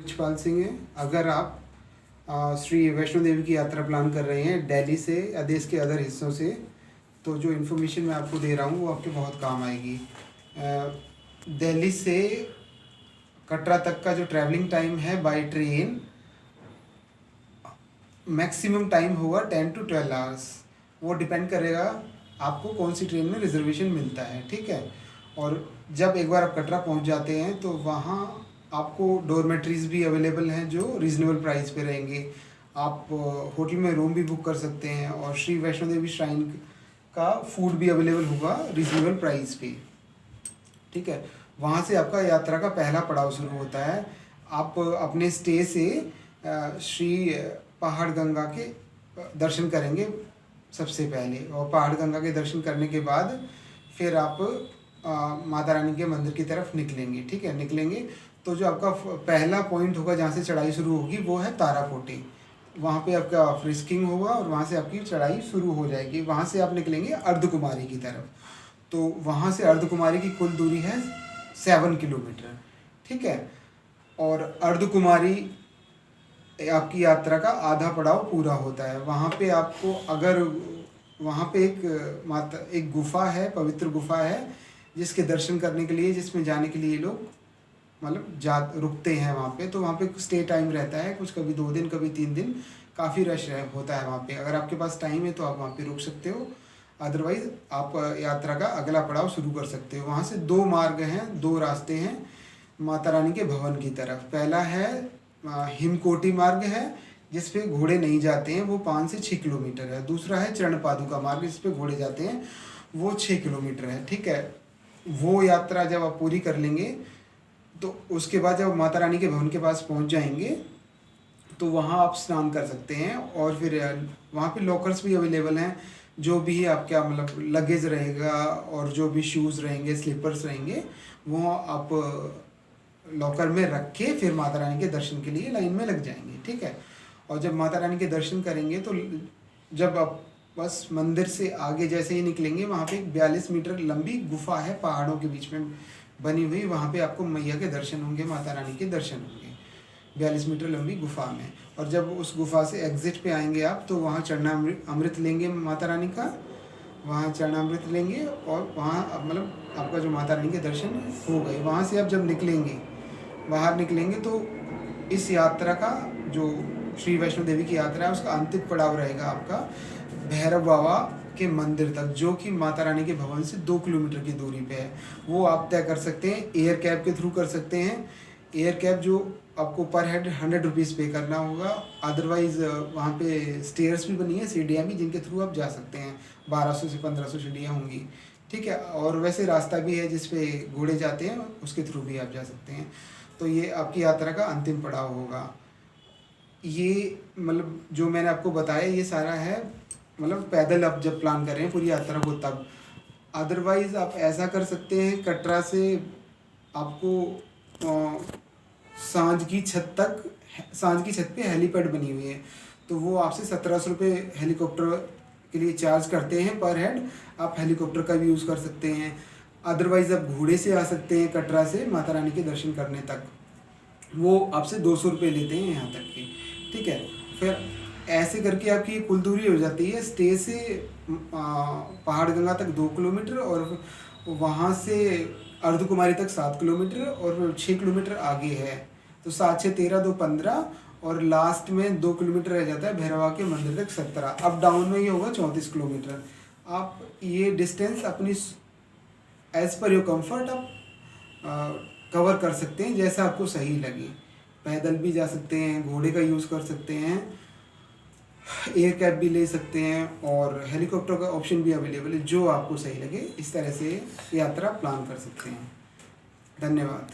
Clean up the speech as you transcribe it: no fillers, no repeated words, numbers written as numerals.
रिचपाल सिंह है। अगर आप श्री वैष्णो देवी की यात्रा प्लान कर रहे हैं दिल्ली से या देश के अदर हिस्सों से, तो जो इन्फॉर्मेशन मैं आपको दे रहा हूँ वो आपके बहुत काम आएगी। दिल्ली से कटरा तक का जो ट्रैवलिंग टाइम है बाय ट्रेन, मैक्सिमम टाइम होगा 10 to 12 आवर्स। वो डिपेंड करेगा आपको कौन सी ट्रेन में रिजर्वेशन मिलता है, ठीक है। और जब एक बार आप कटरा पहुंच जाते हैं तो वहाँ आपको डॉर्मेट्रीज़ भी अवेलेबल हैं जो रीज़नेबल प्राइस पे रहेंगे। आप होटल में रूम भी बुक कर सकते हैं और श्री वैष्णो देवी श्राइन का फूड भी अवेलेबल होगा रीज़नेबल प्राइस पे, ठीक है। वहाँ से आपका यात्रा का पहला पड़ाव शुरू होता है। आप अपने स्टे से श्री पहाड़ गंगा के दर्शन करेंगे सबसे पहले, और पहाड़ गंगा के दर्शन करने के बाद फिर आप माता रानी के मंदिर की तरफ निकलेंगे, ठीक है। निकलेंगे तो जो आपका पहला पॉइंट होगा जहाँ से चढ़ाई शुरू होगी वो है ताराकोटी। वहाँ पे आपका फ्रिस्किंग होगा और वहाँ से आपकी चढ़ाई शुरू हो जाएगी। वहाँ से आप निकलेंगे अर्धकुमारी की तरफ, तो वहाँ से अर्धकुमारी की कुल दूरी है 7 किलोमीटर, ठीक है। और अर्धकुमारी आपकी यात्रा का आधा पड़ाव पूरा होता है। वहाँ पे आपको अगर वहाँ पे एक गुफा है, पवित्र गुफा है जिसके दर्शन करने के लिए, जिसमें जाने के लिए लोग मतलब रुकते हैं वहाँ पे। तो वहाँ पे स्टे टाइम रहता है कुछ, कभी 2 दिन कभी 3 दिन, काफ़ी रश होता है वहाँ पे। अगर आपके पास टाइम है तो आप वहाँ पे रुक सकते हो, अदरवाइज़ आप यात्रा का अगला पड़ाव शुरू कर सकते हो। वहाँ से 2 मार्ग हैं, 2 रास्ते हैं माता रानी के भवन की तरफ। पहला है हिमकोटी मार्ग है जिस पे घोड़े नहीं जाते हैं, वो 5 से 6 किलोमीटर है। दूसरा है चरण पादुका मार्ग जिस पे घोड़े जाते हैं, वो 6 किलोमीटर है, ठीक है। वो यात्रा जब आप पूरी कर लेंगे तो उसके बाद जब माता रानी के भवन के पास पहुंच जाएंगे तो वहाँ आप स्नान कर सकते हैं। और फिर वहाँ पे लॉकर्स भी अवेलेबल हैं, जो भी आपका मतलब लगेज रहेगा और जो भी शूज़ रहेंगे, स्लीपर्स रहेंगे, वो आप लॉकर में रख के फिर माता रानी के दर्शन के लिए लाइन में लग जाएंगे, ठीक है। और जब माता रानी के दर्शन करेंगे तो जब आप बस मंदिर से आगे जैसे ही निकलेंगे, वहाँ पे 42 मीटर लंबी गुफा है पहाड़ों के बीच में बनी हुई। वहाँ पे आपको मैया के दर्शन होंगे, माता रानी के दर्शन होंगे 42 मीटर लंबी गुफा में। और जब उस गुफा से एग्जिट पे आएंगे आप तो वहाँ चरणामृत लेंगे माता रानी का, वहाँ चरणामृत लेंगे और वहाँ मतलब आपका जो माता रानी के दर्शन हो गए। वहाँ से आप जब निकलेंगे, बाहर निकलेंगे तो इस यात्रा का जो श्री वैष्णो देवी की यात्रा है उसका अंतिम पड़ाव रहेगा आपका भैरव बाबा के मंदिर तक, जो कि माता रानी के भवन से 2 किलोमीटर की दूरी पे है। वो आप तय कर सकते हैं, एयर कैब के थ्रू कर सकते हैं। एयर कैब जो आपको पर हेड 100 रुपीज़ पे करना होगा। अदरवाइज़ वहाँ पे स्टेयर्स भी बनी है, सीढ़ियाँ भी, जिनके थ्रू आप जा सकते हैं। 1200 से 1500 सीढ़ियाँ होंगी, ठीक है। और वैसे रास्ता भी है जिस पे घोड़े जाते हैं, उसके थ्रू भी आप जा सकते हैं। तो ये आपकी यात्रा का अंतिम पड़ाव होगा। ये मतलब जो मैंने आपको बताया ये सारा है मतलब पैदल आप जब प्लान कर रहे हैं पूरी यात्रा को तब। अदरवाइज़ आप ऐसा कर सकते हैं, कटरा से आपको सांझ की छत पे हेलीपैड बनी हुई है, तो वो आपसे 1700 रुपये हेलीकॉप्टर के लिए चार्ज करते हैं पर हेड। आप हेलीकॉप्टर का भी यूज़ कर सकते हैं। अदरवाइज़ आप घोड़े से आ सकते हैं कटरा से माता रानी के दर्शन करने तक, वो आपसे 200 रुपये लेते हैं यहाँ तक के, ठीक है। फिर ऐसे करके आपकी कुल दूरी हो जाती है स्टे से पहाड़ गंगा तक 2 किलोमीटर, और वहाँ से अर्धकुमारी तक 7 किलोमीटर, और 6 किलोमीटर आगे है। तो 7 6 13 2 15, और लास्ट में 2 किलोमीटर रह जाता है भैरवा के मंदिर तक 17। अप डाउन में ये होगा 34 किलोमीटर। आप ये डिस्टेंस अपनी एज़ पर योर कम्फर्ट आप कवर कर सकते हैं जैसा आपको सही लगे। पैदल भी जा सकते हैं, घोड़े का यूज़ कर सकते हैं, एयर कैब भी ले सकते हैं, और हेलीकॉप्टर का ऑप्शन भी अवेलेबल है। जो आपको सही लगे इस तरह से यात्रा प्लान कर सकते हैं। धन्यवाद।